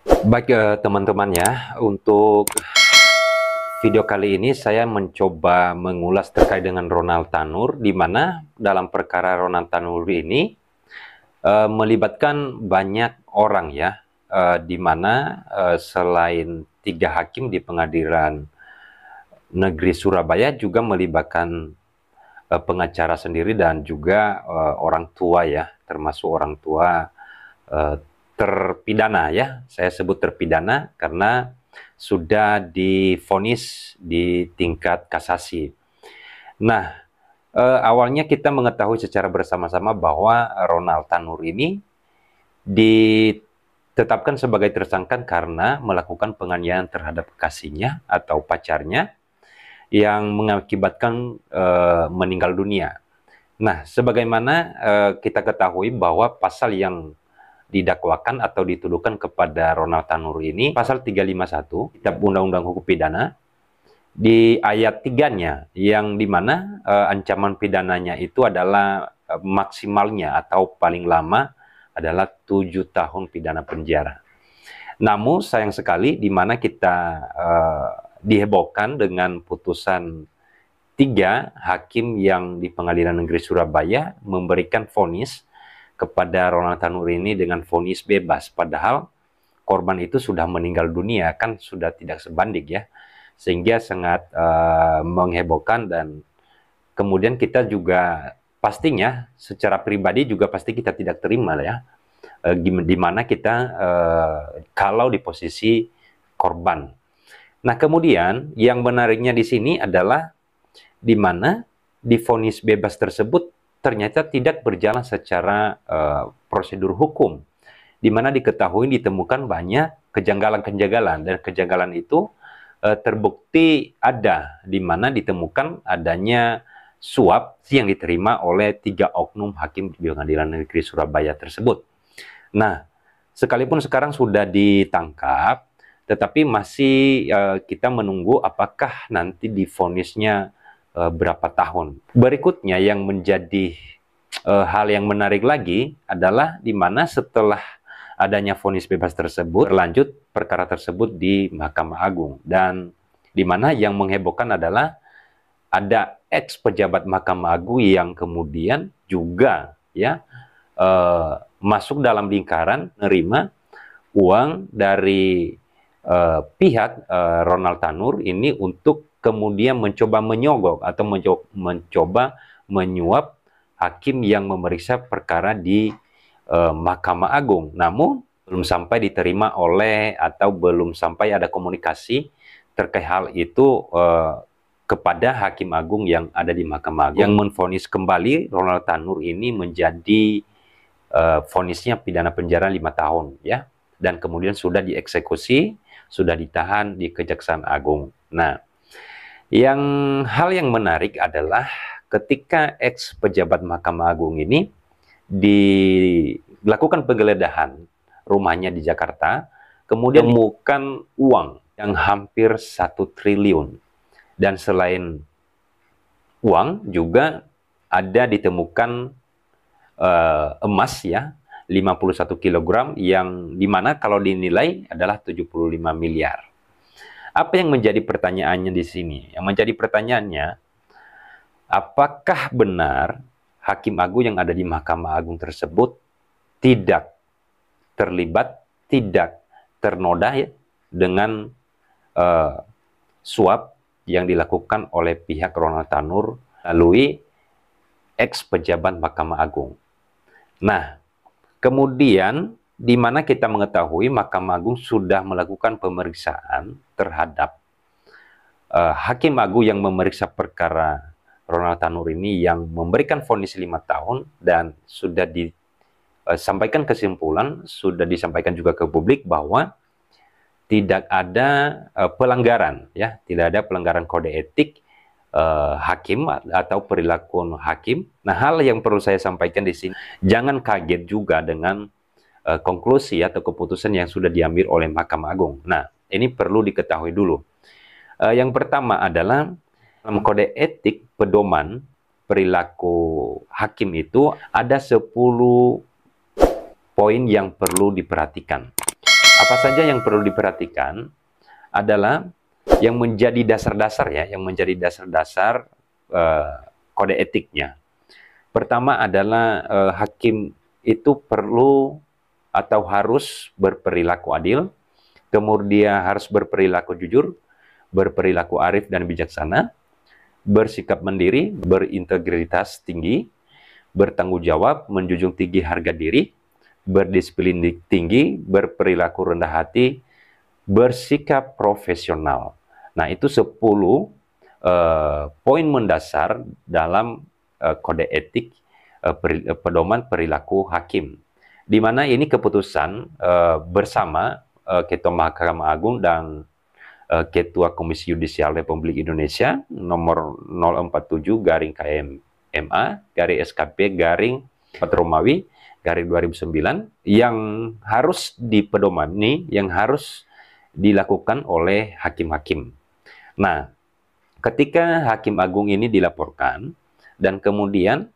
Baik, teman-teman ya, untuk video kali ini saya mencoba mengulas terkait dengan Ronald Tanur, di mana dalam perkara Ronald Tanur ini melibatkan banyak orang ya, di mana selain 3 hakim di Pengadilan Negeri Surabaya juga melibatkan pengacara sendiri dan juga orang tua ya, termasuk orang tua terpidana ya. Saya sebut terpidana karena sudah divonis di tingkat kasasi. Nah, awalnya kita mengetahui secara bersama-sama bahwa Ronald Tanur ini ditetapkan sebagai tersangka karena melakukan penganiayaan terhadap kekasihnya atau pacarnya yang mengakibatkan meninggal dunia. Nah, sebagaimana kita ketahui bahwa pasal yang didakwakan atau dituduhkan kepada Ronald Tanur ini pasal 351 Kitab Undang-Undang Hukum Pidana di ayat 3-nya yang dimana ancaman pidananya itu adalah maksimalnya atau paling lama adalah 7 tahun pidana penjara. Namun sayang sekali di mana kita dihebohkan dengan putusan 3 hakim yang di Pengadilan Negeri Surabaya memberikan vonis kepada Ronald Tanur ini dengan vonis bebas, padahal korban itu sudah meninggal dunia, kan sudah tidak sebanding ya, sehingga sangat menghebohkan. Dan kemudian kita juga pastinya secara pribadi juga pasti kita tidak terima ya, di mana kita kalau di posisi korban. Nah, kemudian yang menariknya di sini adalah di mana divonis bebas tersebut ternyata tidak berjalan secara prosedur hukum, di mana diketahui ditemukan banyak kejanggalan-kejanggalan, dan kejanggalan itu terbukti ada, di mana ditemukan adanya suap yang diterima oleh 3 oknum hakim di Pengadilan Negeri Surabaya tersebut. Nah, sekalipun sekarang sudah ditangkap, tetapi masih kita menunggu apakah nanti divonisnya berapa tahun. Berikutnya yang menjadi hal yang menarik lagi adalah di mana setelah adanya vonis bebas tersebut, berlanjut perkara tersebut di Mahkamah Agung, dan di mana yang menghebohkan adalah ada ex pejabat Mahkamah Agung yang kemudian juga ya masuk dalam lingkaran menerima uang dari pihak Ronald Tanur ini untuk kemudian mencoba menyogok atau mencoba menyuap hakim yang memeriksa perkara di Mahkamah Agung. Namun belum sampai diterima oleh atau belum sampai ada komunikasi terkait hal itu kepada Hakim Agung yang ada di Mahkamah Agung, yang menvonis kembali Ronald Tanur ini menjadi vonisnya pidana penjara 5 tahun ya, dan kemudian sudah dieksekusi, sudah ditahan di Kejaksaan Agung. Nah, hal yang menarik adalah ketika ex pejabat Mahkamah Agung ini dilakukan penggeledahan rumahnya di Jakarta, kemudian menemukan uang yang hampir 1 triliun. Dan selain uang juga ada ditemukan emas ya, 51 kg yang dimana kalau dinilai adalah 75 miliar. Apa yang menjadi pertanyaannya di sini? Yang menjadi pertanyaannya, apakah benar Hakim Agung yang ada di Mahkamah Agung tersebut tidak terlibat, tidak ternoda ya, dengan suap yang dilakukan oleh pihak Ronald Tanur melalui ex pejabat Mahkamah Agung. Nah, kemudian di mana kita mengetahui Mahkamah Agung sudah melakukan pemeriksaan terhadap Hakim Agung yang memeriksa perkara Ronald Tanur ini yang memberikan vonis 5 tahun, dan sudah disampaikan kesimpulan, sudah disampaikan juga ke publik bahwa tidak ada pelanggaran ya, tidak ada pelanggaran kode etik hakim atau perilaku hakim. Nah, hal yang perlu saya sampaikan di sini, jangan kaget juga dengan konklusi atau keputusan yang sudah diambil oleh Mahkamah Agung. Nah, ini perlu diketahui dulu. Yang pertama adalah dalam kode etik pedoman perilaku hakim itu ada 10 poin yang perlu diperhatikan. Apa saja yang perlu diperhatikan adalah yang menjadi dasar-dasar ya, yang menjadi dasar-dasar kode etiknya. Pertama adalah hakim itu perlu atau harus berperilaku adil, kemudian harus berperilaku jujur, berperilaku arif dan bijaksana, bersikap mandiri, berintegritas tinggi, bertanggung jawab, menjunjung tinggi harga diri, berdisiplin tinggi, berperilaku rendah hati, bersikap profesional. Nah, itu 10 poin mendasar dalam kode etik pedoman perilaku hakim. Di mana ini keputusan bersama Ketua Mahkamah Agung dan Ketua Komisi Yudisial Republik Indonesia nomor 047 garing KMA garing SKP garing 4 Romawi garing 2009 yang harus dipedomani, yang harus dilakukan oleh hakim-hakim. Nah, ketika Hakim Agung ini dilaporkan dan kemudian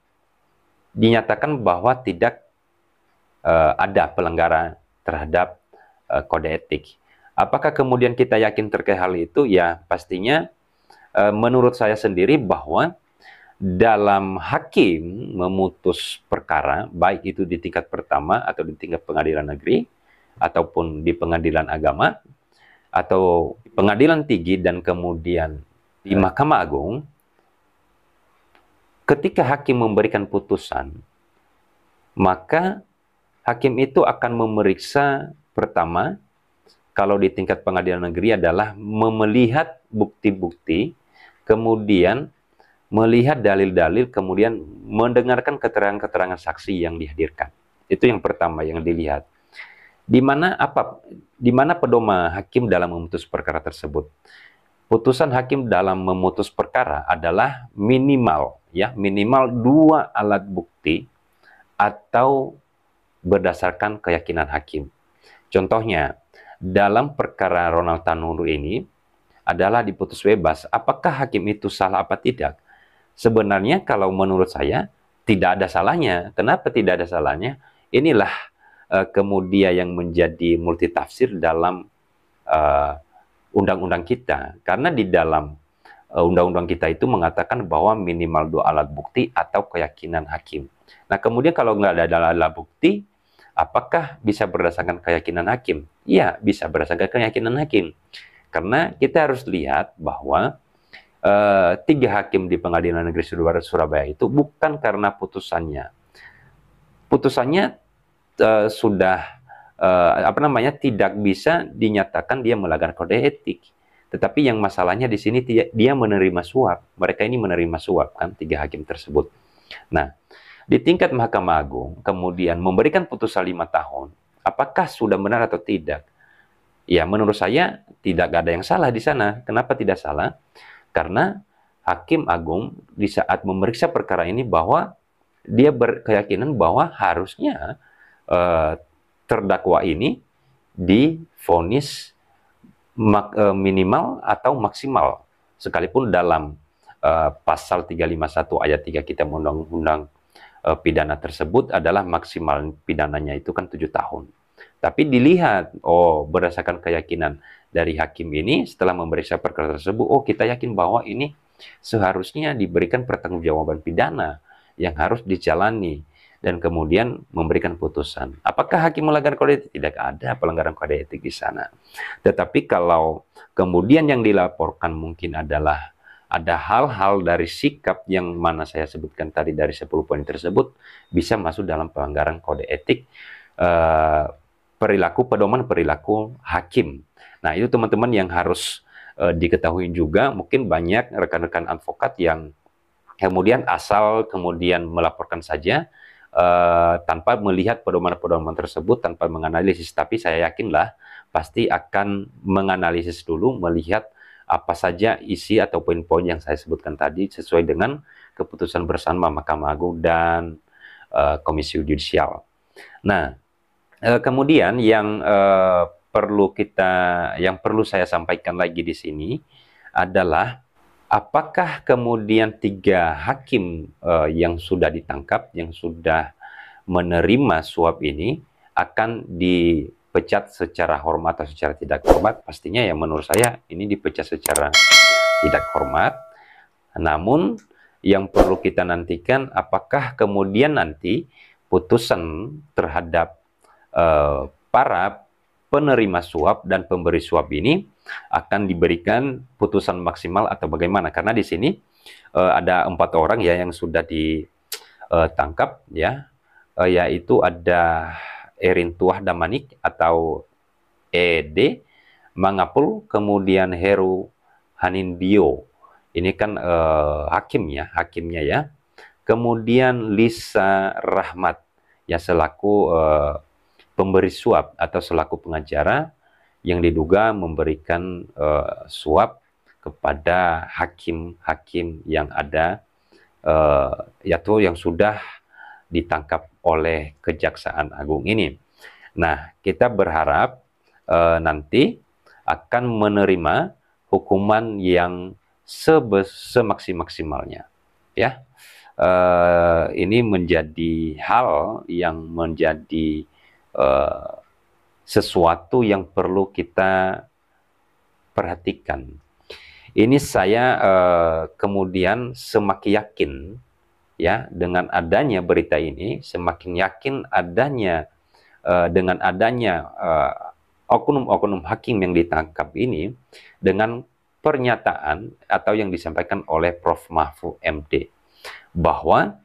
dinyatakan bahwa tidak ada pelanggaran terhadap kode etik. Apakah kemudian kita yakin terkait hal itu? Ya, pastinya menurut saya sendiri bahwa dalam hakim memutus perkara, baik itu di tingkat pertama atau di tingkat pengadilan negeri, ataupun di pengadilan agama, atau pengadilan tinggi dan kemudian di Mahkamah Agung, ketika hakim memberikan putusan, maka hakim itu akan memeriksa pertama, kalau di tingkat pengadilan negeri adalah melihat bukti-bukti, kemudian melihat dalil-dalil, kemudian mendengarkan keterangan-keterangan saksi yang dihadirkan. Itu yang pertama yang dilihat. Di mana pedoman hakim dalam memutus perkara tersebut? Putusan hakim dalam memutus perkara adalah minimal 2 alat bukti atau berdasarkan keyakinan hakim. Contohnya, dalam perkara Ronald Tanuri ini adalah diputus bebas. Apakah hakim itu salah apa tidak? Sebenarnya kalau menurut saya tidak ada salahnya. Kenapa tidak ada salahnya? Inilah kemudian yang menjadi multitafsir dalam undang-undang kita. Karena di dalam undang-undang kita itu mengatakan bahwa minimal 2 alat bukti atau keyakinan hakim. Nah, kemudian kalau nggak ada alat bukti, apakah bisa berdasarkan keyakinan hakim? Iya, bisa berdasarkan keyakinan hakim. Karena kita harus lihat bahwa 3 hakim di Pengadilan Negeri Surabaya itu bukan karena putusannya. Putusannya sudah tidak bisa dinyatakan dia melanggar kode etik. Tetapi yang masalahnya di sini dia menerima suap. Mereka ini menerima suap kan 3 hakim tersebut. Nah, di tingkat Mahkamah Agung kemudian memberikan putusan 5 tahun. Apakah sudah benar atau tidak? Ya, menurut saya tidak ada yang salah di sana. Kenapa tidak salah? Karena Hakim Agung di saat memeriksa perkara ini bahwa dia berkeyakinan bahwa harusnya terdakwa ini divonis minimal atau maksimal. Sekalipun dalam pasal 351 ayat 3 kita undang-undang pidana tersebut adalah maksimal pidananya itu kan 7 tahun. Tapi dilihat, berdasarkan keyakinan dari hakim ini setelah memeriksa perkara tersebut, kita yakin bahwa ini seharusnya diberikan pertanggungjawaban pidana yang harus dijalani dan kemudian memberikan putusan. Apakah hakim melanggar kode etik? Tidak ada pelanggaran kode etik di sana. Tetapi kalau kemudian yang dilaporkan mungkin adalah ada hal-hal dari sikap yang mana saya sebutkan tadi dari 10 poin tersebut bisa masuk dalam pelanggaran kode etik pedoman perilaku hakim. Nah, itu teman-teman yang harus diketahui juga. Mungkin banyak rekan-rekan advokat yang kemudian asal kemudian melaporkan saja tanpa melihat pedoman-pedoman tersebut, tanpa menganalisis. Tapi saya yakinlah pasti akan menganalisis dulu, melihat apa saja isi atau poin-poin yang saya sebutkan tadi sesuai dengan keputusan bersama Mahkamah Agung dan Komisi Yudisial. Nah, kemudian yang perlu saya sampaikan lagi di sini adalah apakah kemudian 3 hakim yang sudah ditangkap, yang sudah menerima suap ini akan dipecat secara hormat atau secara tidak hormat, pastinya ya menurut saya ini dipecat secara tidak hormat. Namun yang perlu kita nantikan apakah kemudian nanti putusan terhadap para penerima suap dan pemberi suap ini akan diberikan putusan maksimal atau bagaimana? Karena di sini ada 4 orang ya yang sudah ditangkap ya, yaitu ada Erin Tuah Damanik atau ED, Mangapul, kemudian Heru Hanindyo. Ini kan hakimnya ya. Kemudian Lisa Rahmat ya selaku pemberi suap atau selaku pengacara yang diduga memberikan suap kepada hakim-hakim yang ada yaitu yang sudah ditangkap oleh Kejaksaan Agung ini. Nah, kita berharap nanti akan menerima hukuman yang semaksimalnya ya. Ini menjadi hal yang menjadi sesuatu yang perlu kita perhatikan. Ini saya kemudian semakin yakin ya dengan adanya berita ini, semakin yakin adanya dengan adanya oknum-oknum hakim yang ditangkap ini dengan pernyataan atau yang disampaikan oleh Prof. Mahfud MD bahwa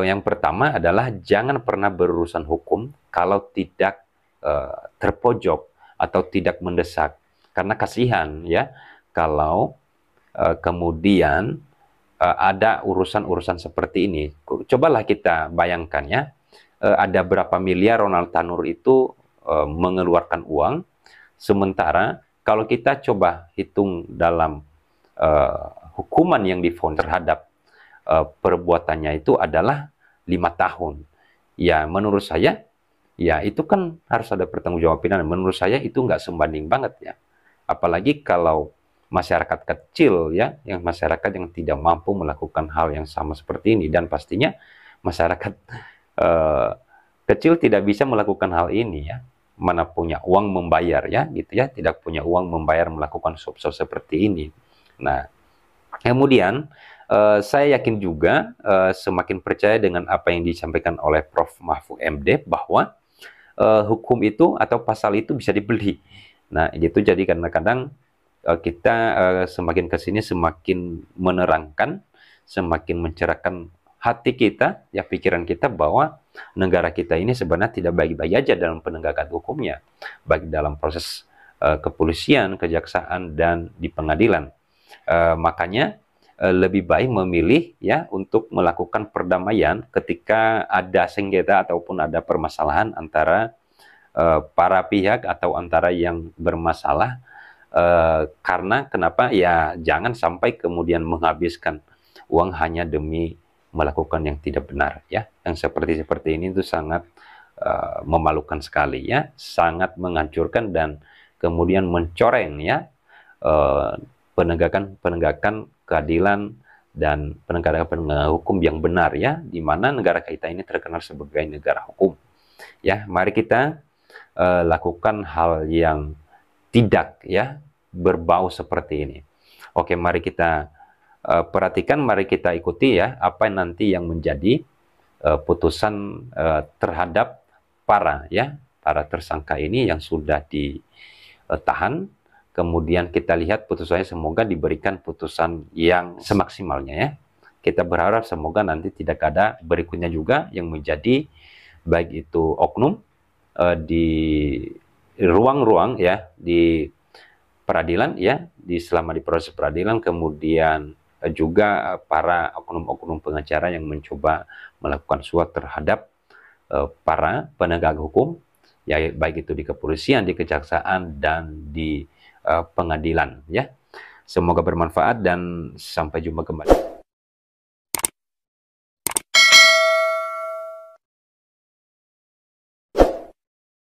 yang pertama adalah jangan pernah berurusan hukum kalau tidak terpojok atau tidak mendesak, karena kasihan ya kalau kemudian ada urusan-urusan seperti ini. Cobalah kita bayangkan ya, ada berapa miliar Ronald Tanur itu mengeluarkan uang, sementara kalau kita coba hitung dalam hukuman yang difonis terhadap perbuatannya itu adalah 5 tahun. Ya, menurut saya, ya itu kan harus ada pertanggungjawaban. Menurut saya itu nggak sebanding banget ya. Apalagi kalau masyarakat kecil ya, yang masyarakat yang tidak mampu melakukan hal yang sama seperti ini, dan pastinya masyarakat kecil tidak bisa melakukan hal ini ya. Mana punya uang membayar ya gitu ya, tidak punya uang membayar melakukan suap-suap seperti ini. Nah, kemudian saya yakin juga semakin percaya dengan apa yang disampaikan oleh Prof. Mahfud MD bahwa hukum itu atau pasal itu bisa dibeli. Nah, itu jadi kadang-kadang kita semakin ke sini semakin menerangkan, semakin mencerahkan hati kita, ya pikiran kita bahwa negara kita ini sebenarnya tidak baik-baik aja dalam penegakan hukumnya, baik dalam proses kepolisian, kejaksaan, dan di pengadilan. Makanya lebih baik memilih ya untuk melakukan perdamaian ketika ada sengketa ataupun ada permasalahan antara para pihak atau antara yang bermasalah. Karena kenapa ya jangan sampai kemudian menghabiskan uang hanya demi melakukan yang tidak benar ya, yang seperti ini itu sangat memalukan sekali ya, sangat menghancurkan dan kemudian mencoreng ya penegakan keadilan dan penegakan hukum yang benar ya, di mana negara kita ini terkenal sebagai negara hukum ya. Mari kita lakukan hal yang tidak ya berbau seperti ini. Oke, mari kita perhatikan, mari kita ikuti ya apa nanti yang menjadi putusan terhadap para tersangka ini yang sudah ditahan. Kemudian kita lihat putusannya, semoga diberikan putusan yang semaksimalnya ya. Kita berharap semoga nanti tidak ada berikutnya juga yang menjadi baik itu oknum di ruang-ruang ya di peradilan ya, selama di proses peradilan, kemudian juga para oknum-oknum pengacara yang mencoba melakukan suap terhadap para penegak hukum ya, baik itu di kepolisian, di kejaksaan, dan di pengadilan ya. Semoga bermanfaat dan sampai jumpa kembali.